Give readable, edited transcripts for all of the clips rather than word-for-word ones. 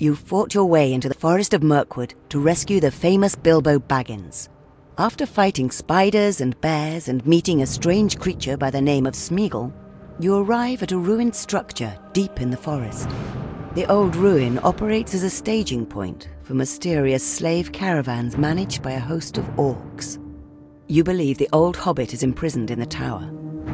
You fought your way into the Forest of Mirkwood to rescue the famous Bilbo Baggins. After fighting spiders and bears and meeting a strange creature by the name of Smeagol, you arrive at a ruined structure deep in the forest. The old ruin operates as a staging point for mysterious slave caravans managed by a host of orcs. You believe the old hobbit is imprisoned in the tower.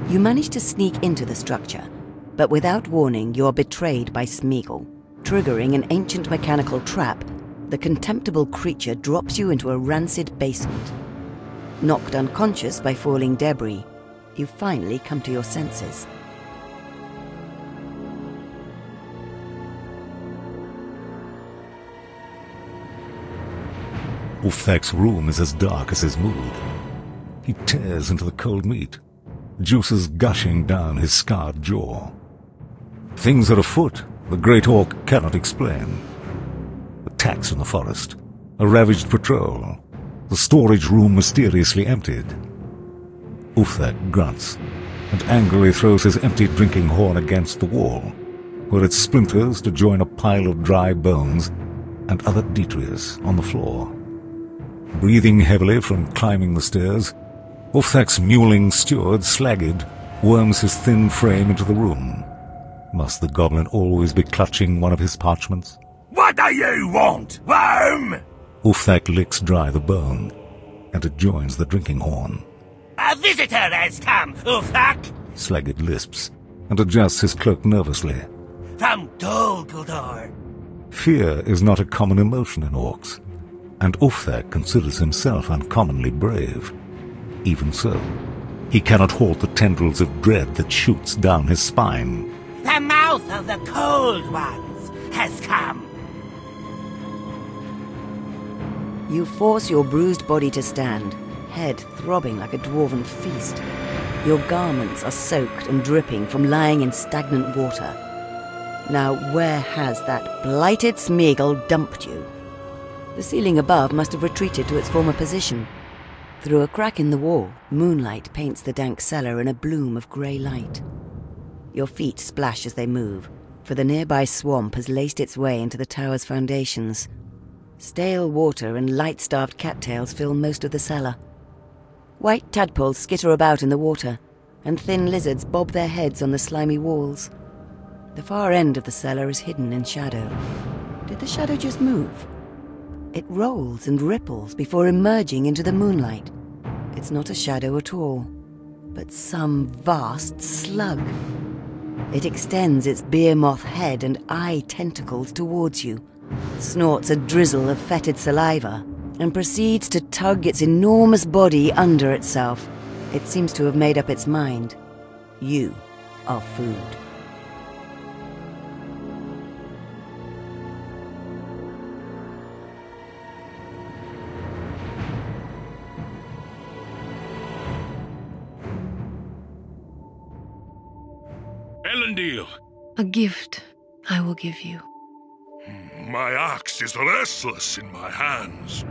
You manage to sneak into the structure, but without warning you are betrayed by Smeagol. Triggering an ancient mechanical trap, the contemptible creature drops you into a rancid basement. Knocked unconscious by falling debris, you finally come to your senses. Ulfthac's room is as dark as his mood. He tears into the cold meat, juices gushing down his scarred jaw. Things are afoot the great orc cannot explain. Attacks in the forest, a ravaged patrol, the storage room mysteriously emptied. Ulfthac grunts and angrily throws his empty drinking horn against the wall, where it splinters to join a pile of dry bones and other detritus on the floor. Breathing heavily from climbing the stairs, Ulfthac's mewling steward, Slaggid, worms his thin frame into the room. Must the goblin always be clutching one of his parchments? What do you want, worm? Ulfthac licks dry the bone, and it joins the drinking horn. A visitor has come, Ulfthak! Slaggid lisps, and adjusts his cloak nervously. From Dol Guldur. Fear is not a common emotion in orcs, and Ulfthac considers himself uncommonly brave. Even so, he cannot halt the tendrils of dread that shoots down his spine. The mouth of the Cold Ones has come. You force your bruised body to stand, head throbbing like a dwarven feast. Your garments are soaked and dripping from lying in stagnant water. Now where has that blighted Smeagol dumped you? The ceiling above must have retreated to its former position. Through a crack in the wall, moonlight paints the dank cellar in a bloom of grey light. Your feet splash as they move, for the nearby swamp has laced its way into the tower's foundations. Stale water and light-starved cattails fill most of the cellar. White tadpoles skitter about in the water, and thin lizards bob their heads on the slimy walls. The far end of the cellar is hidden in shadow. Did the shadow just move? It rolls and ripples before emerging into the moonlight. It's not a shadow at all, but some vast slug. It extends its beer moth head and eye tentacles towards you, snorts a drizzle of fetid saliva, and proceeds to tug its enormous body under itself. It seems to have made up its mind. You are food. Elendil! A gift I will give you. My axe is restless in my hands.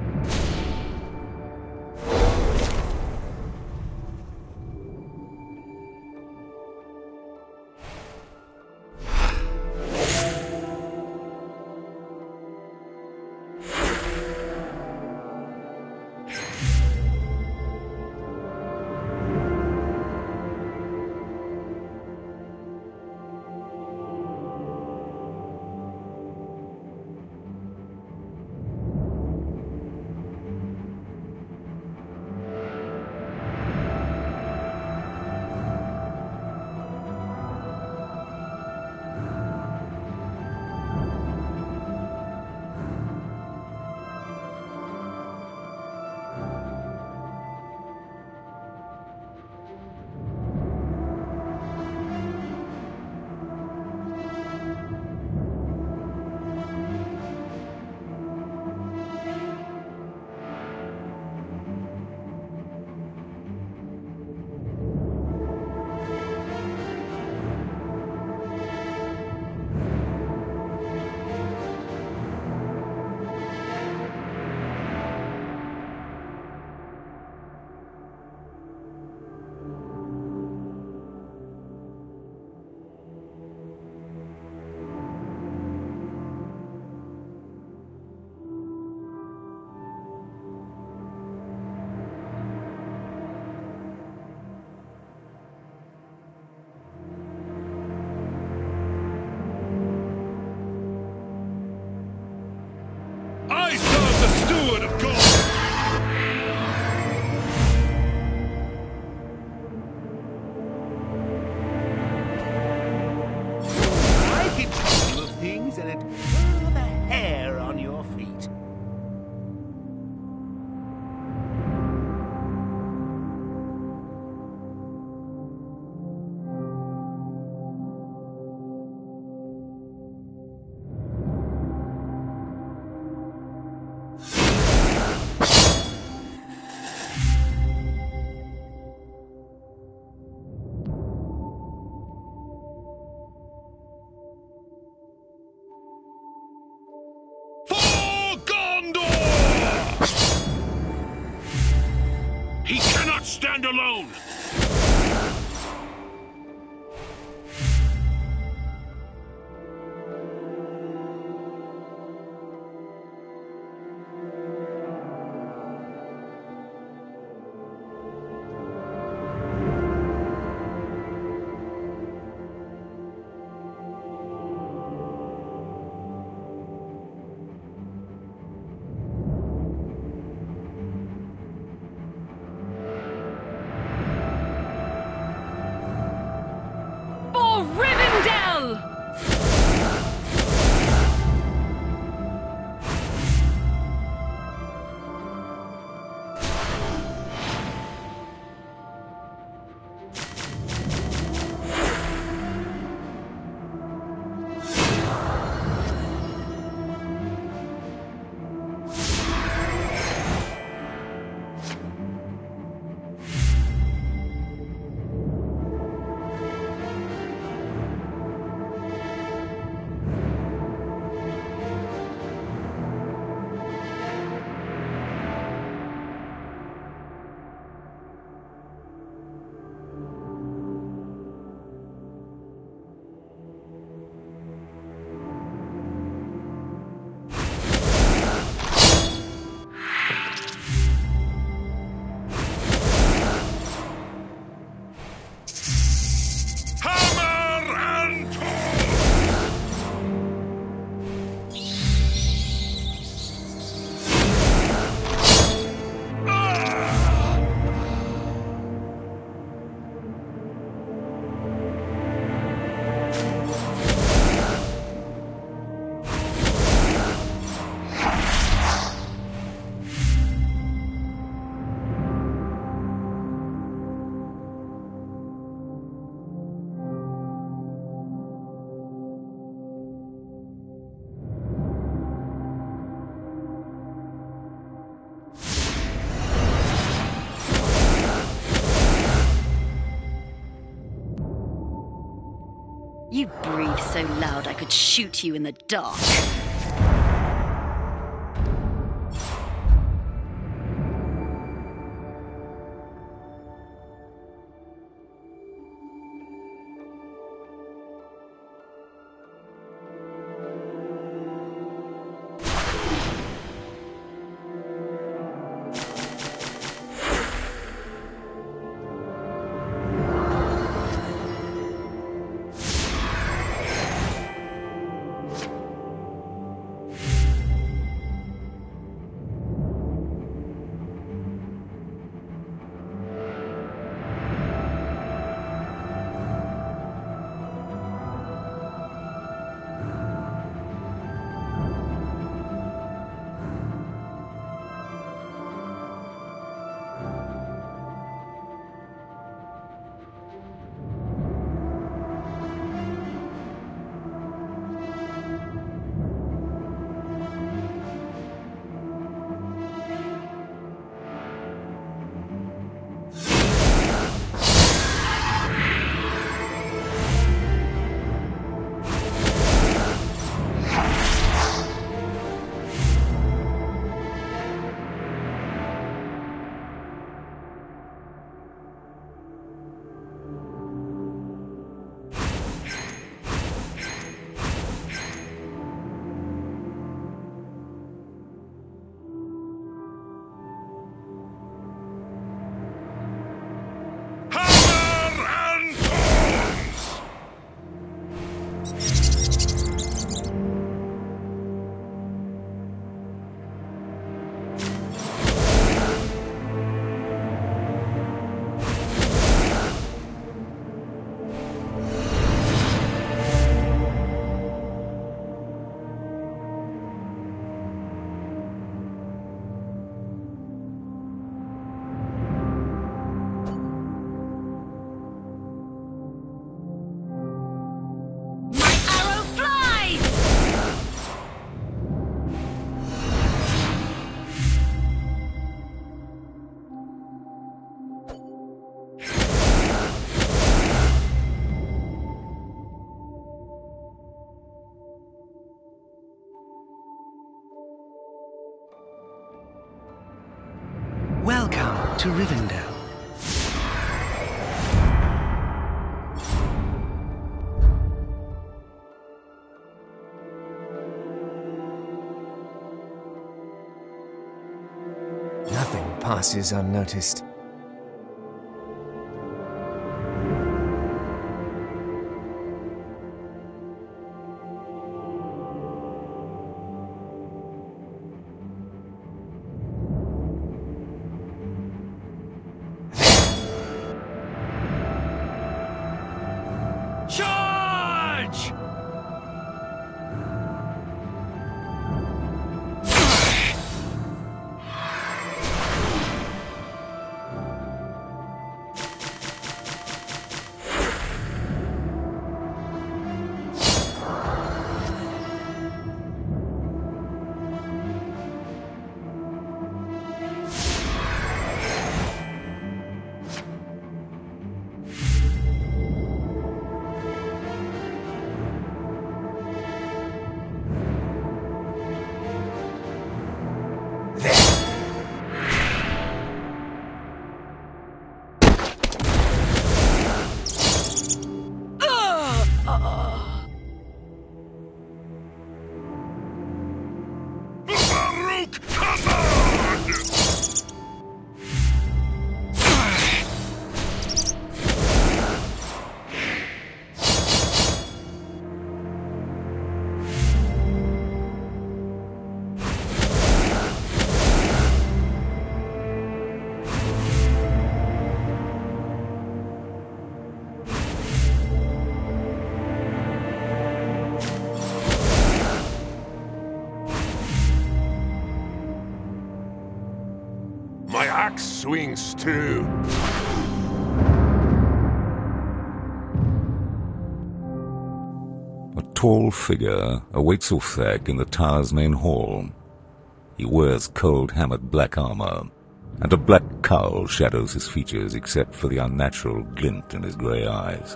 and pull the hair on your feet. He cannot stand alone! Rivendell! You breathe so loud I could shoot you in the dark. Welcome to Rivendell. Nothing passes unnoticed. Charge! Baruch Hazard! My axe swings too. A tall figure awaits Ulfthek in the tower's main hall. He wears cold-hammered black armor, and a black cowl shadows his features except for the unnatural glint in his grey eyes.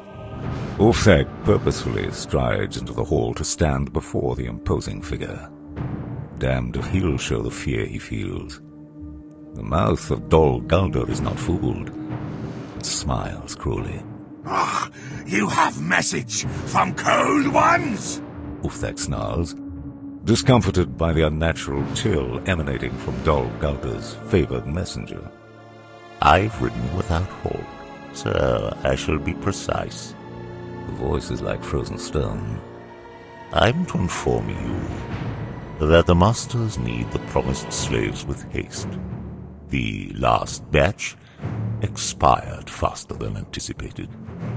Ulfthek purposefully strides into the hall to stand before the imposing figure. Damned if he'll show the fear he feels. The mouth of Dol Guldur is not fooled, and smiles cruelly. Ah, you have message from Cold Ones? Ulfthek snarls, discomforted by the unnatural chill emanating from Dol Guldur's favored messenger. I've ridden without halt, so I shall be precise. The voice is like frozen stone. I'm to inform you that the masters need the promised slaves with haste. The last batch expired faster than anticipated.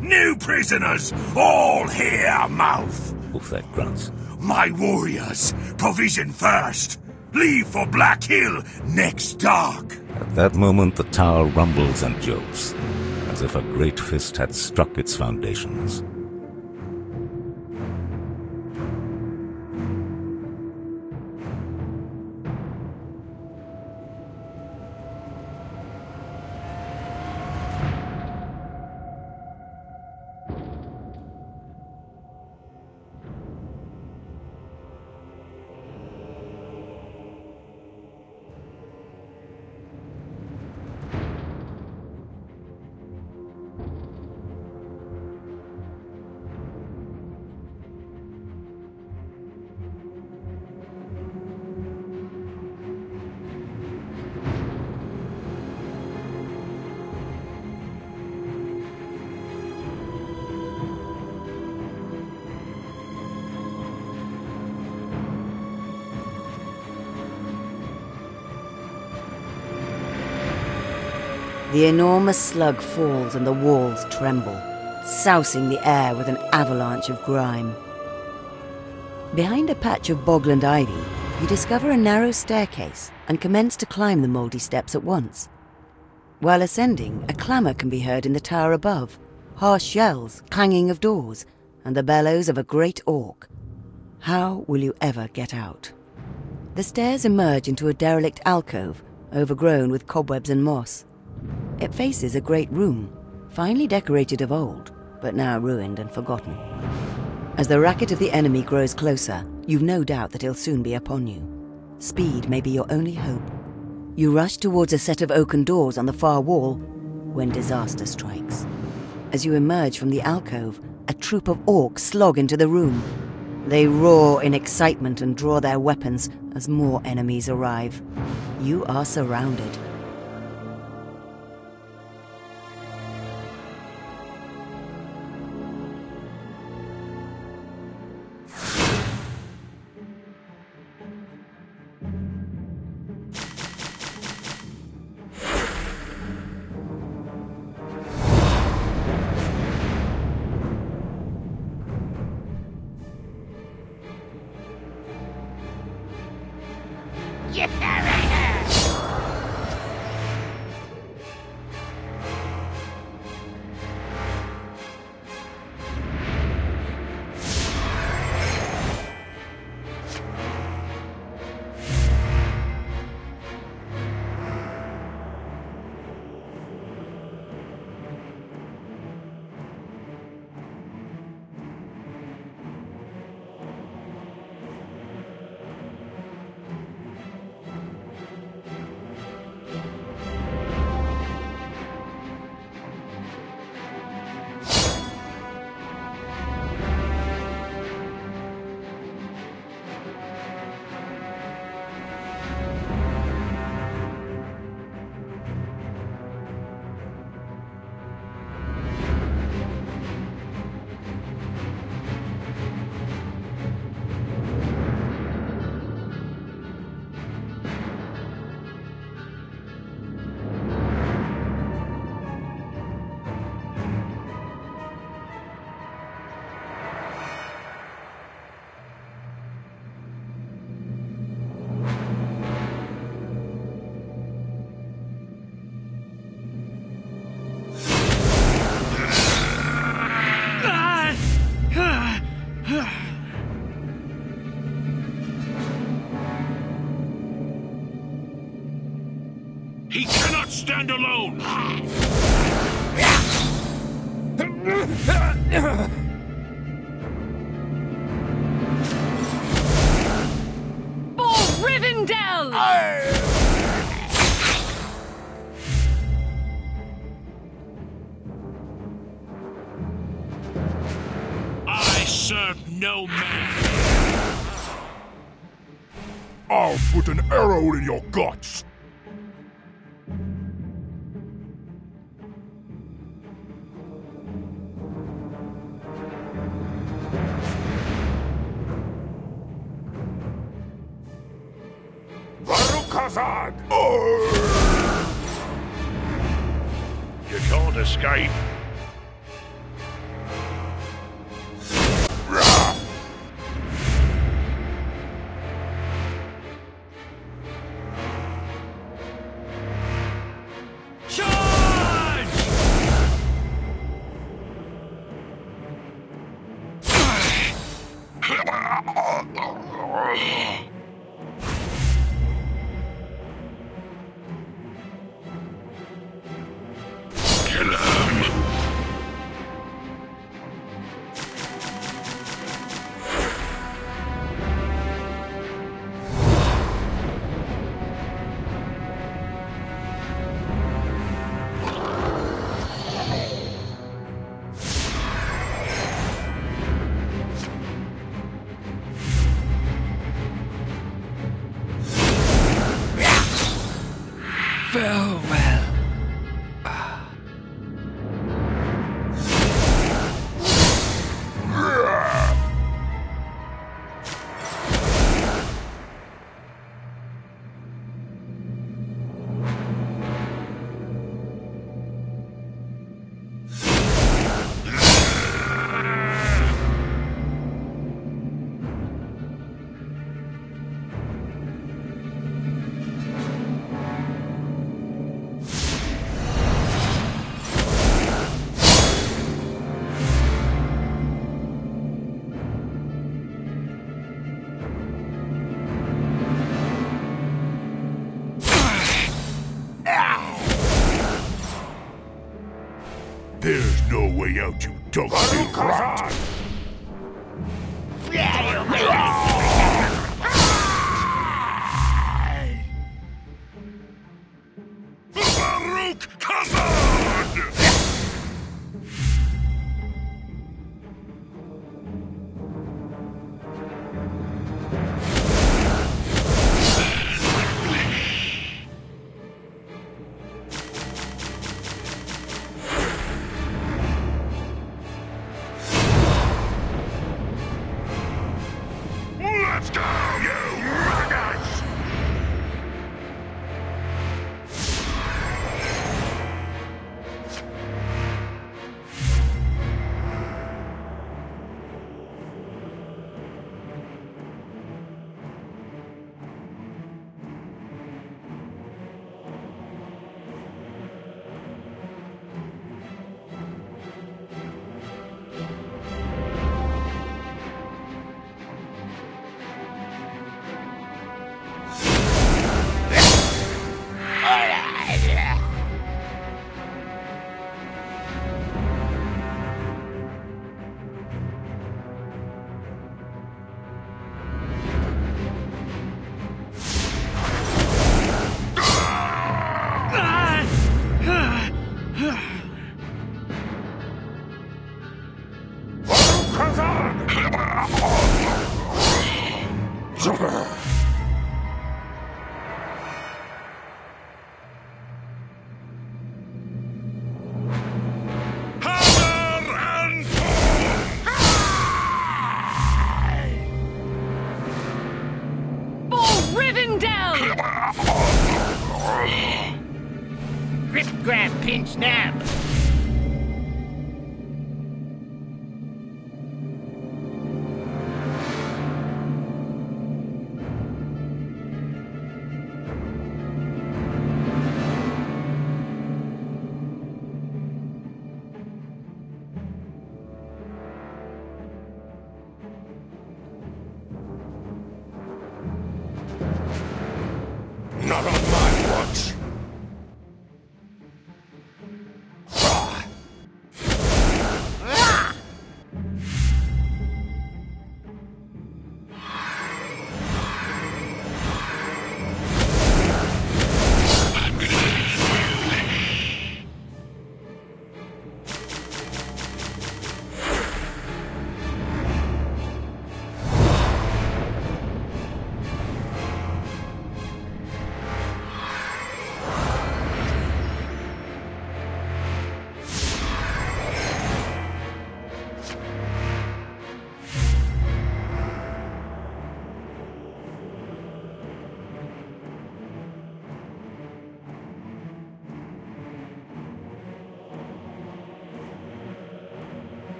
New prisoners, all here, mouth! Ulfthek grunts. My warriors, provision first. Leave for Black Hill next dark. At that moment the tower rumbles and jolts, as if a great fist had struck its foundations. The enormous slug falls and the walls tremble, sousing the air with an avalanche of grime. Behind a patch of bogland ivy, you discover a narrow staircase and commence to climb the mouldy steps at once. While ascending, a clamour can be heard in the tower above, harsh yells, clanging of doors, and the bellows of a great orc. How will you ever get out? The stairs emerge into a derelict alcove, overgrown with cobwebs and moss. It faces a great room, finely decorated of old, but now ruined and forgotten. As the racket of the enemy grows closer, you've no doubt that he'll soon be upon you. Speed may be your only hope. You rush towards a set of oaken doors on the far wall when disaster strikes. As you emerge from the alcove, a troop of orcs slog into the room. They roar in excitement and draw their weapons as more enemies arrive. You are surrounded. He cannot stand alone! For Rivendell! I serve no man! I'll put an arrow in your guts! Barukazad! You can't escape. Farewell. There's no way out, you dog-billed rat! Riven down! Grip, grab, pinch, nab. Not on my watch.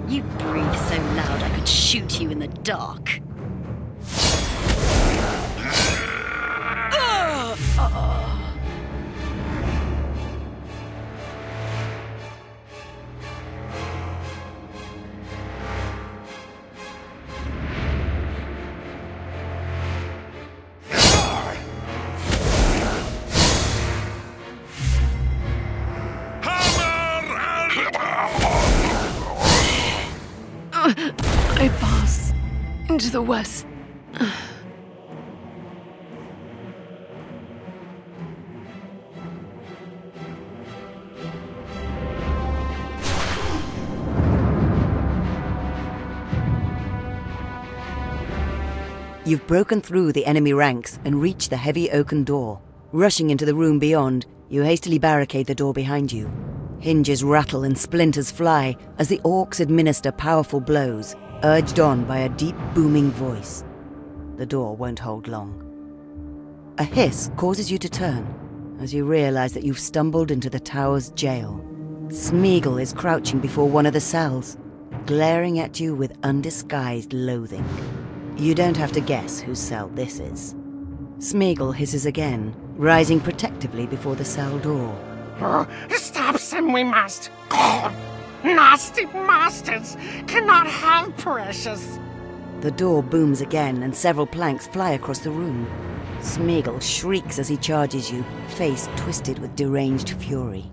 You breathe so loud I could shoot you in the dark. I pass into the west. You've broken through the enemy ranks and reached the heavy oaken door. Rushing into the room beyond, you hastily barricade the door behind you. Hinges rattle and splinters fly as the orcs administer powerful blows, urged on by a deep booming voice. The door won't hold long. A hiss causes you to turn as you realize that you've stumbled into the tower's jail. Smeagol is crouching before one of the cells, glaring at you with undisguised loathing. You don't have to guess whose cell this is. Smeagol hisses again, rising protectively before the cell door. Stop them, we must. Nasty masters cannot have precious. The door booms again, and several planks fly across the room. Smeagol shrieks as he charges you, face twisted with deranged fury.